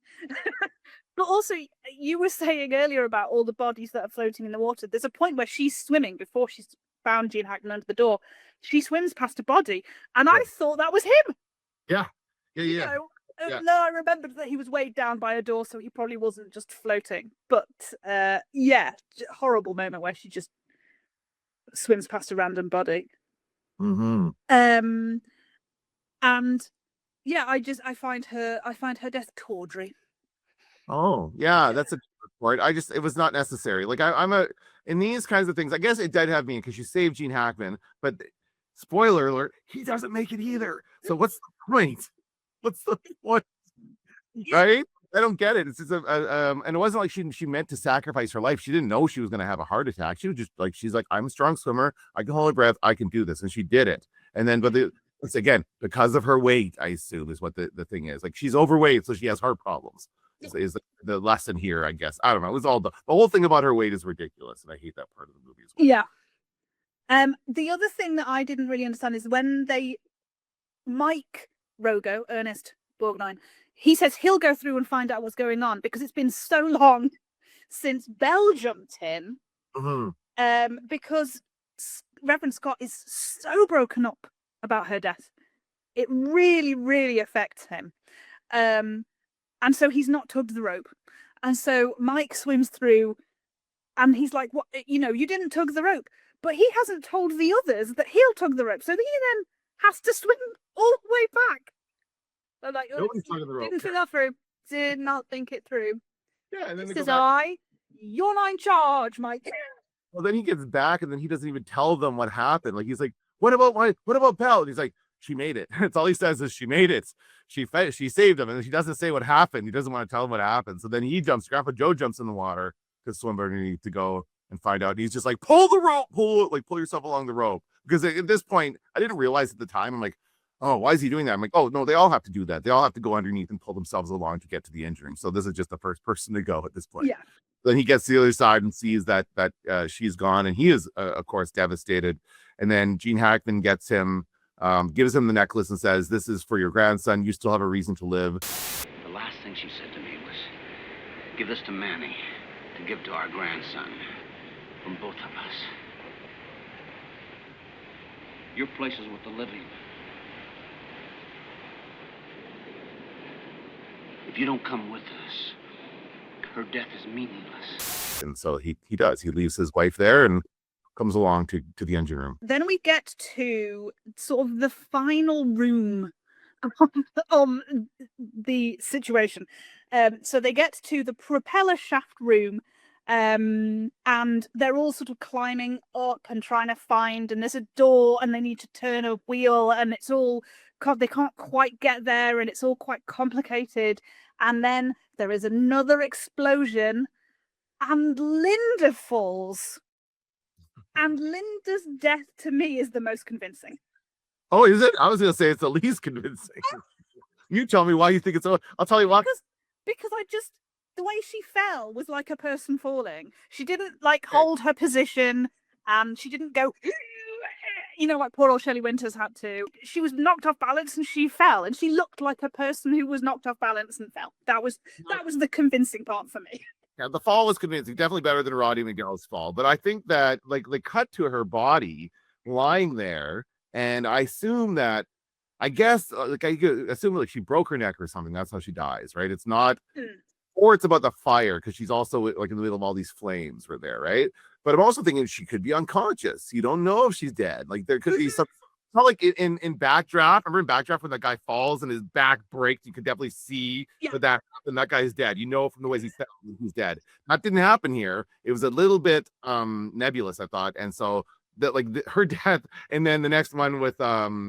But also, you were saying earlier about all the bodies that are floating in the water. There's a point where she's swimming before she's found Gene Hackman under the door. She swims past a body, and I thought that was him. Yeah. You know, no, I remembered that he was weighed down by a door, so he probably wasn't just floating. But horrible moment where she just swims past a random body. Mm-hmm. And yeah, I find her death tawdry. Oh yeah, that's a good point. It was not necessary. Like I'm in these kinds of things, I guess it did have me because you saved Gene Hackman, but spoiler alert, he doesn't make it either. So what's the point? What's the point? Right? I don't get it. It's just and it wasn't like she meant to sacrifice her life. She didn't know she was going to have a heart attack. She was just like, she's like, I'm a strong swimmer. I can hold my breath. I can do this. And she did it. And then, once again, because of her weight, I assume is what the thing is. Like, she's overweight, so she has heart problems. Is the lesson here, I guess. I don't know. It was all the whole thing about her weight is ridiculous. And I hate that part of the movie as well. Yeah. The other thing that I didn't really understand is when Mike Rogo, Ernest Borgnine, he says he'll go through and find out what's going on because it's been so long since Belle jumped in. Mm-hmm. Because Reverend Scott is so broken up about her death. It really, really affects him. And so he's not tugged the rope. And so Mike swims through and he's like, what, you didn't tug the rope. But he hasn't told the others that he'll tug the rope. So he then has to swim all the way back. So like, didn't think that through. Did not think it through. Yeah, and then this is you're not in charge, Mike. Well, then he gets back and then he doesn't even tell them what happened. Like, he's like, what about Belle? And he's like, she made it. That's all he says is she made it. She saved him. And she doesn't say what happened. He doesn't want to tell him what happened. So then Grandpa Joe jumps in the water to swim underneath to go and find out. And he's just like, pull the rope, pull yourself along the rope. Because at this point, I didn't realize at the time. I'm like, oh, why is he doing that? I'm like, oh no, they all have to do that. They all have to go underneath and pull themselves along to get to the engine room. So this is just the first person to go at this point. Yeah. Then he gets to the other side and sees that she's gone, and he is of course devastated. And then Gene Hackman gets him, gives him the necklace and says, "This is for your grandson. You still have a reason to live." The last thing she said to me was, "Give this to Manny to give to our grandson, from both of us. Your place is with the living. If you don't come with us, her death is meaningless." And so he does. He leaves his wife there and comes along to the engine room. Then we get to sort of the final room on the situation. So they get to the propeller shaft room, and they're all sort of climbing up and trying to find, and there's a door and they need to turn a wheel, and it's all, they can't quite get there, and it's all quite complicated. And then there is another explosion and Linda falls. And Linda's death to me is the most convincing. Oh, is it? I was going to say it's the least convincing. You tell me why you think it's. I'll tell you why. Because the way she fell was like a person falling. She didn't like hold her position, and she didn't go, like poor old Shelley Winters had to. She was knocked off balance and she fell, and she looked like a person who was knocked off balance and fell. That was the convincing part for me. Yeah, the fall was convincing. Definitely better than Roddy McDowall's fall. But I think that like they cut to her body lying there, and I assume that, I assume like she broke her neck or something. That's how she dies, right? It's not, or it's about the fire, because she's also like in the middle of all these flames were there, right? But I'm also thinking she could be unconscious. You don't know if she's dead. Like there could be some. It's not like in Backdraft. Remember in Backdraft when that guy falls and his back breaks, you could definitely see that happened. That guy is dead. You know from the ways he's dead. That didn't happen here. It was a little bit nebulous, I thought, and so that her death, and then the next one with Roddy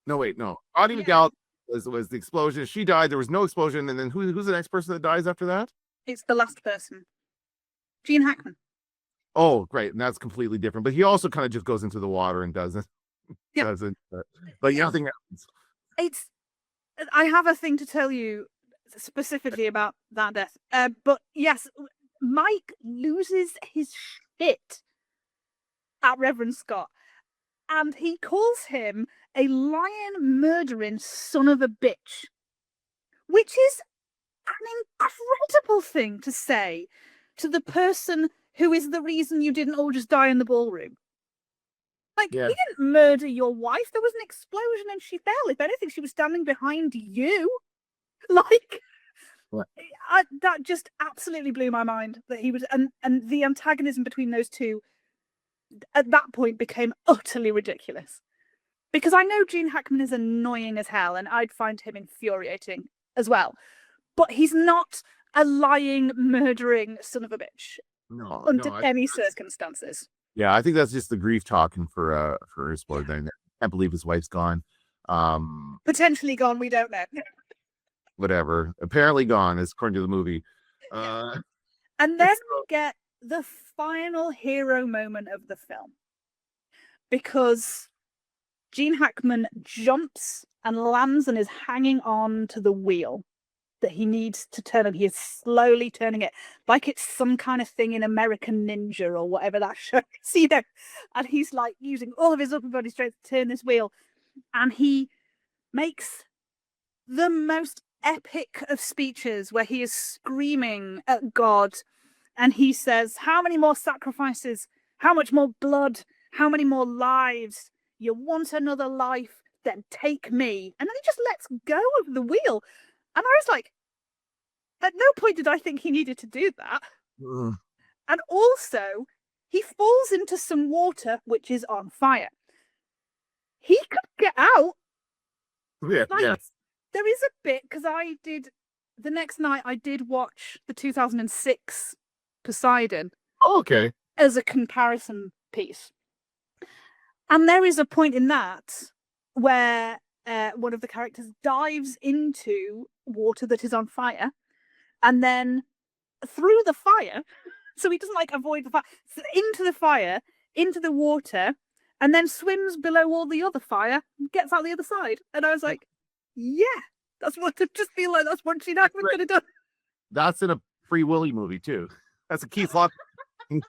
McDowall was the explosion. She died. There was no explosion, and then who's the next person that dies after that? It's the last person, Gene Hackman. Oh, great. And that's completely different. But he also kind of just goes into the water and doesn't. Yeah. But nothing happens. I have a thing to tell you specifically about that death. But yes, Mike loses his shit at Reverend Scott. And he calls him a lion murdering son of a bitch. Which is an incredible thing to say to the person who is the reason you didn't all just die in the ballroom. Like, he didn't murder your wife. There was an explosion and she fell. If anything, she was standing behind you. Like, that just absolutely blew my mind. That he was, and the antagonism between those two at that point became utterly ridiculous. Because I know Gene Hackman is annoying as hell, and I'd find him infuriating as well. But he's not a lying, murdering son of a bitch. No, under any circumstances. Yeah, I think that's just the grief talking for Ernest Borgnine. I can't believe his wife's gone. Potentially gone, we don't know. Whatever. Apparently gone, is according to the movie. And then we get the final hero moment of the film. Because Gene Hackman jumps and lands and is hanging on to the wheel that he needs to turn, and he is slowly turning it like it's some kind of thing in American Ninja or whatever that show is, and he's like using all of his upper body strength to turn this wheel, and he makes the most epic of speeches where he is screaming at God, and he says, how many more sacrifices, how much more blood, how many more lives? You want another life, then take me. And then he just lets go of the wheel. And I was like, at no point did I think he needed to do that. And also, he falls into some water which is on fire. He could get out. Yeah, yes. There is a bit, because the next night I did watch the 2006 Poseidon. Oh, okay. As a comparison piece. And there is a point in that where one of the characters dives into water that is on fire, and then through the fire. So he doesn't like avoid the fire, into the fire, into the water, and then swims below all the other fire and gets out the other side. And I was like, yeah, that's what I just feel like that's what Gene Hackman could have done. That's in a Free Willy movie too. That's a Keith Lock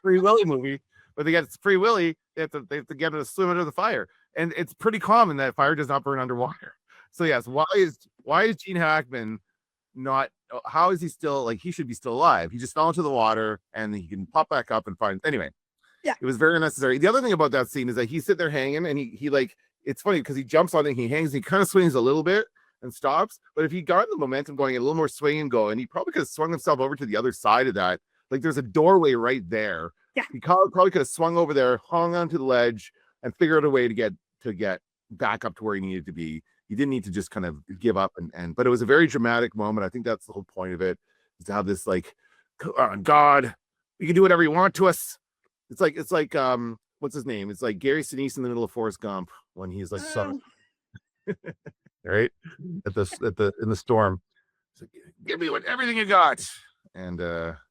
Free Willy movie. But they get Free Willy, they have to get him to swim under the fire. And it's pretty common that fire does not burn underwater. So yes, why is Gene Hackman not, how is he still, like, he should be still alive? He just fell into the water and he can pop back up and find, anyway. Yeah, it was very unnecessary. The other thing about that scene is that he's sitting there hanging and he like, it's funny because he jumps on it and he hangs, he kind of swings a little bit and stops. But if he got the momentum going, a little more swing and go, and he probably could have swung himself over to the other side of that. Like there's a doorway right there. Yeah, he probably could have swung over there, hung onto the ledge, and figured out a way to get back up to where he needed to be. He didn't need to just kind of give up but it was a very dramatic moment. I think that's the whole point of it, is to have this like, God, you can do whatever you want to us. It's like what's his name? It's like Gary Sinise in the middle of Forrest Gump when he's like right in the storm. It's like, give me everything you got. And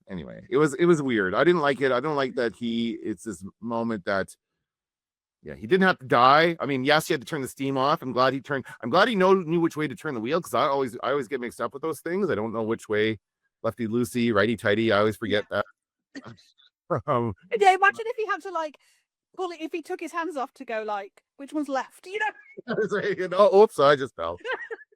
anyway, it was weird. I didn't like it. I don't like that it's this moment that, yeah, he didn't have to die. I mean, yes, he had to turn the steam off. I'm glad he knew which way to turn the wheel, because I always get mixed up with those things. I don't know which way, lefty loosey, righty tighty. I always forget that. Yeah, imagine if he had to like pull it, if he took his hands off to go like, which one's left? Oops, I just fell.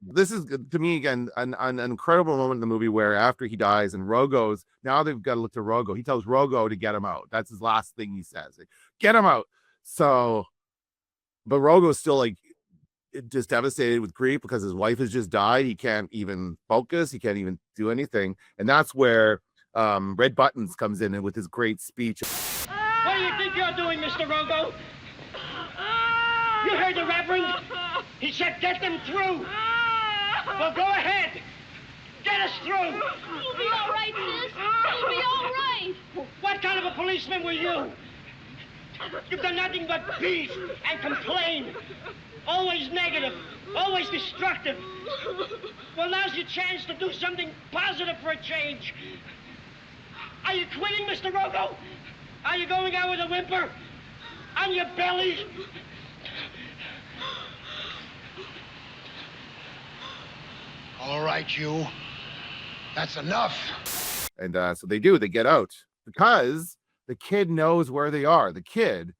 This is, to me, again, an incredible moment in the movie where after he dies and Rogo's, now they've got to look to Rogo. He tells Rogo to get him out. That's his last thing he says. Get him out. So, but Rogo's still like just devastated with grief because his wife has just died. He can't even focus. He can't even do anything. And that's where Red Buttons comes in with his great speech. What do you think you're doing, Mr. Rogo? You heard the Reverend? He said get them through. Well, go ahead. Get us through. You'll be all right, sis. You'll be all right. What kind of a policeman were you? You've done nothing but beef and complain. Always negative, always destructive. Well, now's your chance to do something positive for a change. Are you quitting, Mr. Rogo? Are you going out with a whimper? On your belly? All right, you. That's enough. And so they get out because the kid knows where they are. The kid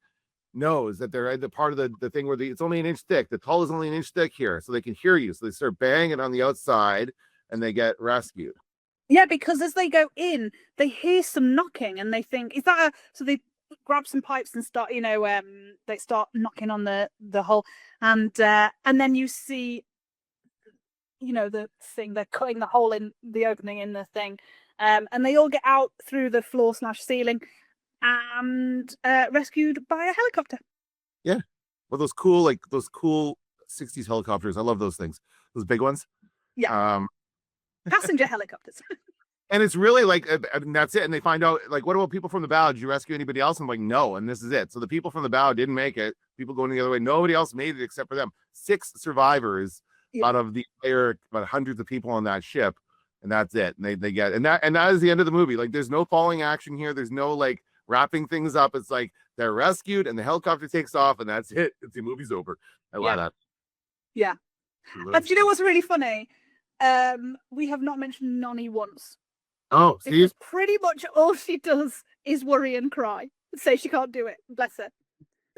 knows that they're at the part of the thing where it's only an inch thick. The tull is only an inch thick here, so they can hear you. So they start banging on the outside and they get rescued. Yeah, because as they go in, they hear some knocking and they think, is that so they grab some pipes and start, they start knocking on the hole, and then you see, the thing, they're cutting the hole in the opening in the thing, and they all get out through the floor/ceiling and rescued by a helicopter. Yeah, well, those cool 60s helicopters. I love those things, those big ones. Yeah. Passenger helicopters. And it's really like, and that's it. And they find out, like, what about people from the bow? Did you rescue anybody else? I'm like, no. And this is it. So the people from the bow didn't make it. People going the other way, nobody else made it except for them. 6 survivors out of the entire, about hundreds of people on that ship. And that's it. And they get, and that is the end of the movie. Like, there's no falling action here. There's no like wrapping things up. It's like they're rescued and the helicopter takes off and that's it. The movie's over. I love that. Yeah. But you know what's really funny? We have not mentioned Nonny once. Oh, see? Because pretty much all she does is worry and cry. Say she can't do it. Bless her.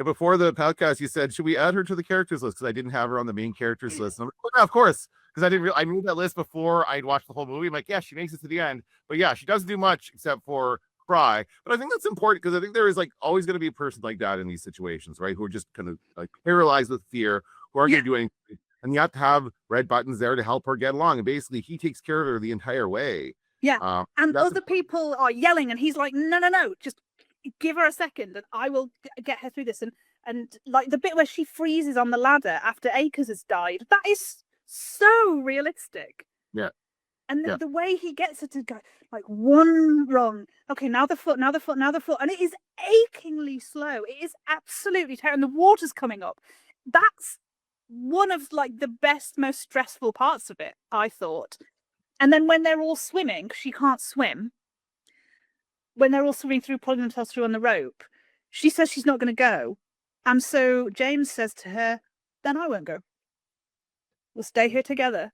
Before the podcast, you said, should we add her to the characters list? Because I didn't have her on the main characters list. And I'm like, oh, yeah, of course. Because I made that list before I'd watched the whole movie. I'm like, yeah, she makes it to the end. But yeah, she doesn't do much except for cry. But I think that's important because I think there is like always going to be a person like that in these situations, right? Who are just kind of like paralyzed with fear, who aren't going to do anything. And you have to have Red Buttons there to help her get along. And basically, he takes care of her the entire way. Yeah. And other people are yelling, and he's like, no, just give her a second, and I will get her through this. And like the bit where she freezes on the ladder after Akers has died, that is so realistic. Yeah. And the way he gets her to go, like, one wrong. Okay, now the foot. And it is achingly slow. It is absolutely terrible. And the water's coming up. That's one of like the best, most stressful parts of it, I thought. And then when they're all swimming, 'cause she can't swim, when they're all swimming through, pulling themselves through on the rope, she says she's not going to go. And so James says to her, then I won't go. We'll stay here together.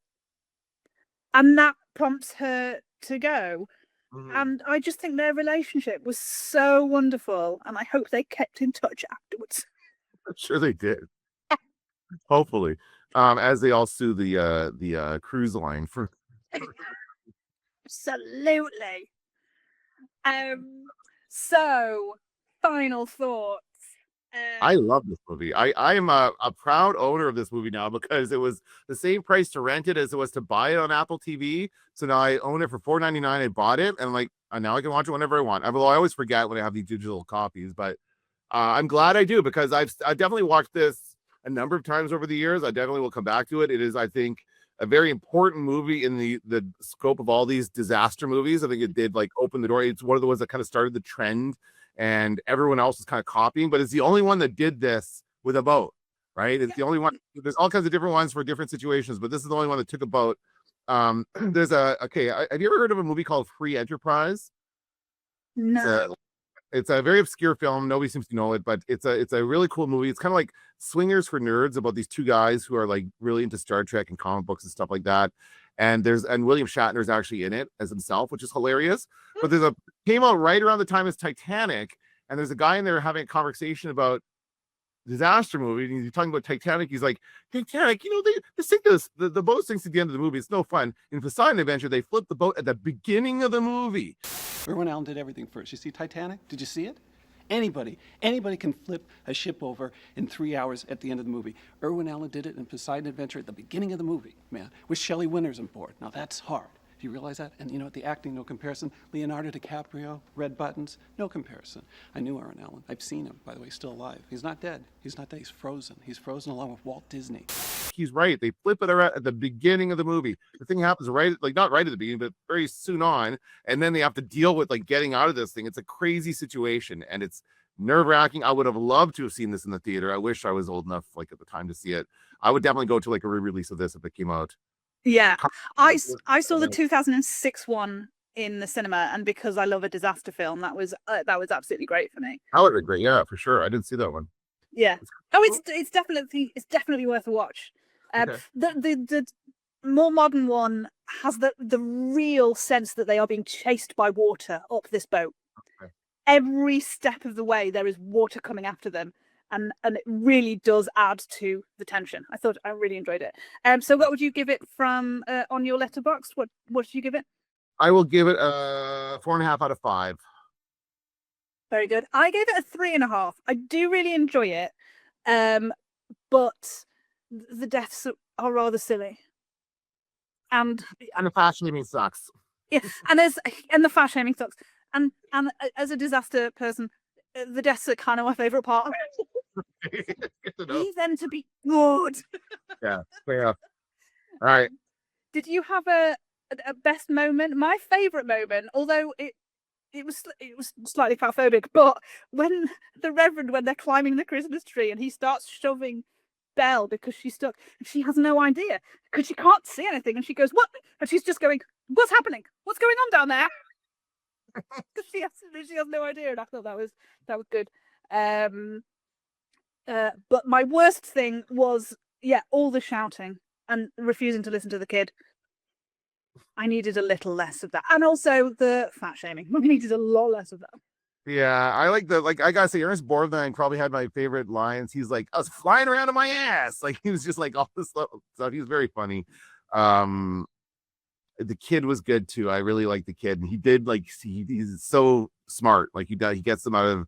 And that prompts her to go. And I just think their relationship was so wonderful. And I hope they kept in touch afterwards. I'm sure they did. Hopefully. As they all sue the cruise line for Absolutely. So final thoughts. I love this movie. I am a proud owner of this movie now because it was the same price to rent it as it was to buy it on Apple TV. So now I own it for $4.99. I bought it, and now I can watch it whenever I want. Although I always forget when I have these digital copies, but I'm glad I do because I've definitely watched this a number of times over the years. I definitely will come back to it. It is, I think, a very important movie in the scope of all these disaster movies. I think it did open the door. It's one of the ones that kind of started the trend, and everyone else is kind of copying, but it's the only one that did this with a boat, right? It's the only one. There's all kinds of different ones for different situations, but this is the only one that took a boat. Have you ever heard of a movie called Free Enterprise? No. It's a very obscure film. Nobody seems to know it, but it's a really cool movie. It's kind of like Swingers for Nerds, about these two guys who are really into Star Trek and comic books and stuff like that. And William Shatner's actually in it as himself, which is hilarious. But came out right around the time as Titanic, and there's a guy in there having a conversation about disaster movie, and he's talking about Titanic. He's like, Titanic, they sink the boat sinks at the end of the movie. It's no fun. In Poseidon Adventure, they flip the boat at the beginning of the movie. Irwin Allen did everything first. You see Titanic? Did you see it? Anybody can flip a ship over in 3 hours at the end of the movie. Irwin Allen did it in Poseidon Adventure at the beginning of the movie, man, with Shelley Winters on board. Now that's hard. Do you realize that? And the acting, no comparison. Leonardo DiCaprio, Red Buttons, no comparison. I knew Irwin Allen. I've seen him, by the way, still alive. He's not dead. He's not dead. He's frozen. He's frozen along with Walt Disney. He's right. They flip it around at the beginning of the movie. The thing happens not right at the beginning, but very soon on. And then they have to deal with getting out of this thing. It's a crazy situation, and it's nerve-wracking. I would have loved to have seen this in the theater. I wish I was old enough at the time to see it. I would definitely go to a re-release of this if it came out. Yeah, I saw the 2006 one in the cinema, and because I love a disaster film, that was absolutely great for me. That would be great. Yeah, for sure. I didn't see that one. Yeah. Oh, it's definitely worth a watch. Okay. The more modern one has the real sense that they are being chased by water up this boat. Okay. Every step of the way, there is water coming after them. And it really does add to the tension. I really enjoyed it. So what would you give it from on your letterbox? What did you give it? I will give it a 4.5 out of 5. Very good. I gave it a 3.5. I do really enjoy it, but the deaths are rather silly. And the fat shaming sucks. Yeah, and the fat shaming sucks. And as a disaster person, the deaths are kind of my favorite part. Leave them to be good. Yeah, fair enough. All right. Did you have a best moment? My favorite moment, although it was slightly fatphobic, but when they're climbing the Christmas tree and he starts shoving Belle because she's stuck and she has no idea because she can't see anything, and she goes, "What?" and she's just going, "What's happening? What's going on down there?" Because she has no idea, and I thought that was good. But my worst thing was, all the shouting and refusing to listen to the kid. I needed a little less of that. And also the fat shaming. I needed a lot less of that. Yeah, I I gotta say, Ernest Borgnine probably had my favorite lines. He's like, I was flying around on my ass. He was just all this stuff. He was very funny. The kid was good too. I really liked the kid. And he did he's so smart. He gets them out of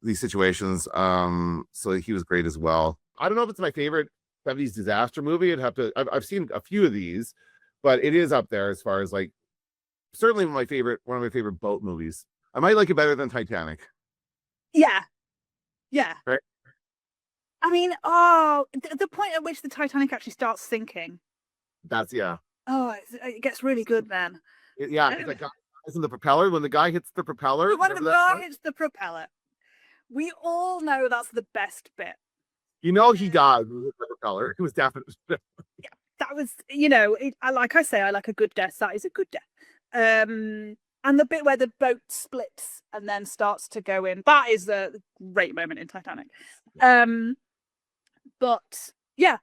these situations. So he was great as well. I don't know if it's my favorite 70s disaster movie. I've seen a few of these, but it is up there as far as certainly one of my favorite boat movies. I might like it better than Titanic. Yeah. Right. I mean, the point at which the Titanic actually starts sinking. That's Oh, it gets really good then. Isn't the propeller when the guy hits the propeller? When the guy hits the propeller. We all know that's the best bit. He died with the propeller. It was definitely. Yeah, that was, like I say, I like a good death. That is a good death. And the bit where the boat splits and then starts to go in, that is a great moment in Titanic. But yeah,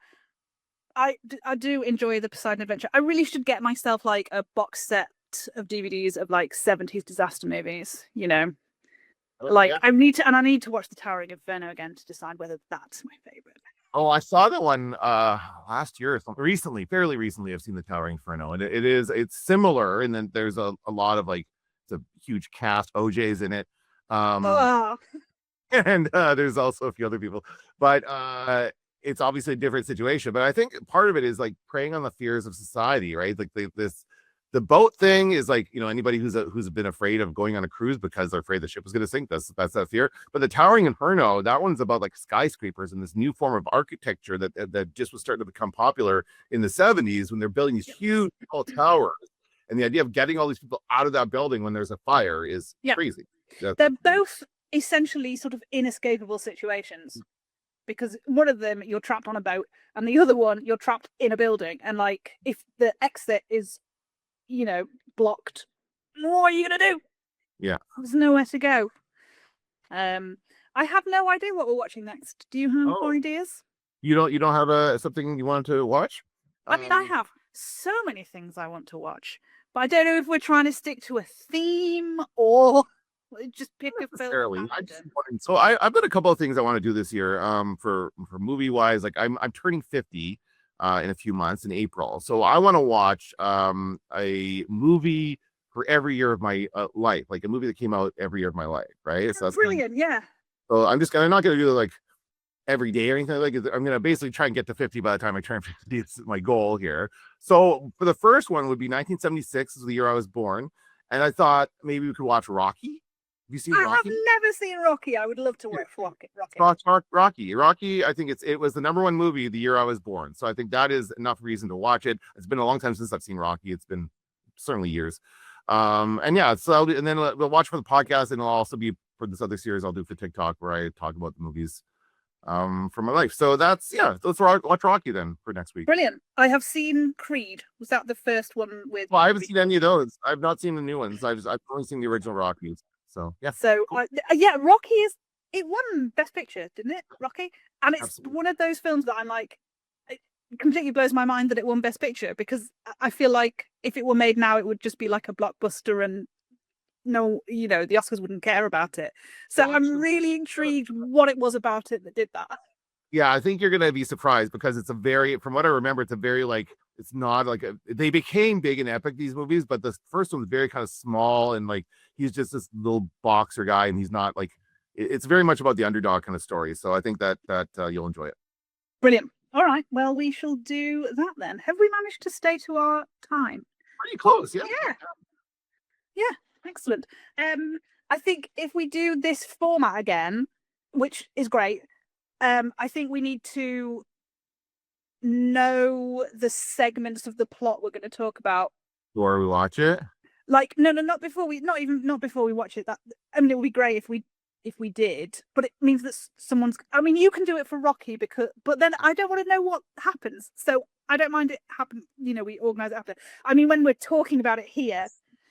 I do enjoy the Poseidon Adventure. I really should get myself like a box set of DVDs of like 70s disaster movies, you know. Like I need to watch The Towering Inferno again to decide whether that's my favorite. Oh, I saw that one last year or something. Recently, fairly recently, I've seen The Towering Inferno, and it's similar, and then there's a lot of like it's a huge cast. OJ's in it. And there's also a few other people, but it's obviously a different situation. But I think part of it is like preying on the fears of society, right? Like the boat thing is like, you know, anybody who's been afraid of going on a cruise because they're afraid the ship is going to sink. That's that fear. But the Towering Inferno, that one's about like skyscrapers and this new form of architecture that just was starting to become popular in the 70s when they're building these huge tall towers. And the idea of getting all these people out of that building when there's a fire is crazy. They're both essentially sort of inescapable situations, because one of them you're trapped on a boat and the other one you're trapped in a building, and like if the exit is, you know, blocked, what are you gonna do? There's nowhere to go. I have no idea what we're watching next. Do you have ideas? You don't have something you want to watch? I mean, I have so many things I want to watch, but I don't know if we're trying to stick to a theme or just pick a film. So I've got a couple of things I want to do this year. For movie wise, like I'm turning 50 in a few months in April, so I want to watch a movie for every year of my life, like a movie that came out every year of my life, right? So that's brilliant. So I'm not gonna do it like every day or anything like that. I'm gonna basically try and get to 50 by the time I turn 50. It's my goal here. So for the first one would be 1976 is the year I was born, and I thought maybe we could watch Rocky. Have you seen Rocky? I've never seen Rocky. I would love to watch Rocky. Rocky. I think it was the #1 movie the year I was born. So I think that is enough reason to watch it. It's been a long time since I've seen Rocky. It's been certainly years. And then we'll watch for the podcast, and it'll also be for this other series I'll do for TikTok where I talk about the movies from my life. So let's watch Rocky then for next week. Brilliant. I have seen Creed. Was that the first one with? Well, I haven't seen any of those. I've not seen the new ones. I've only seen the original Rockies. So yeah. So cool. Rocky it won Best Picture, didn't it? Rocky, and it's Absolutely. One of those films that I'm like, it completely blows my mind that it won Best Picture, because I feel like if it were made now, it would just be like a blockbuster, and no, you know, the Oscars wouldn't care about it. So I'm really intrigued what it was about it that did that. Yeah, I think you're gonna be surprised, because it's from what I remember, it's a very like, it's not like they became big and epic, these movies, but the first one was very kind of small, and like he's just this little boxer guy, and he's not like, it's very much about the underdog kind of story. So I think that you'll enjoy it. Brilliant. All right, well, we shall do that then. Have we managed to stay to our time? Pretty close, yeah. Yeah, excellent. I think if we do this format again, which is great, I think we need to know the segments of the plot we're going to talk about before we watch it. Like, not before we watch it. That, I mean, it would be great if we did, but it means that you can do it for Rocky, but then I don't want to know what happens, so I don't mind it happen. You know, we organize it after. I mean, when we're talking about it here,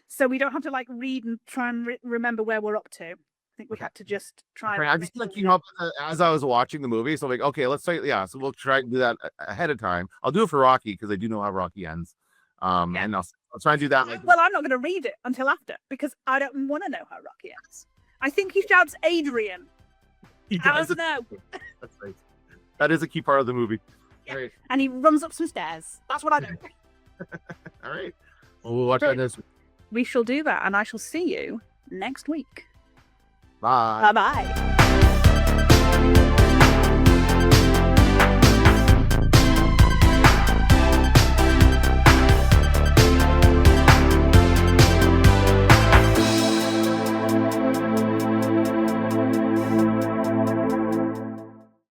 so we don't have to like read and try and remember where we're up to. I think we had to just try. Okay, I'm just looking up as I was watching the movie, so I'm like, okay, let's say so we'll try and do that ahead of time. I'll do it for Rocky because I do know how Rocky ends. And I'll try and do that. Well, I'm not going to read it until after, because I don't want to know how Rocky ends. I think he shouts Adrian. I don't know. That's right. That is a key part of the movie. Yeah. Right. And he runs up some stairs. That's what I know. All right. Well, we'll watch that this week. We shall do that, and I shall see you next week. Bye. Bye-bye.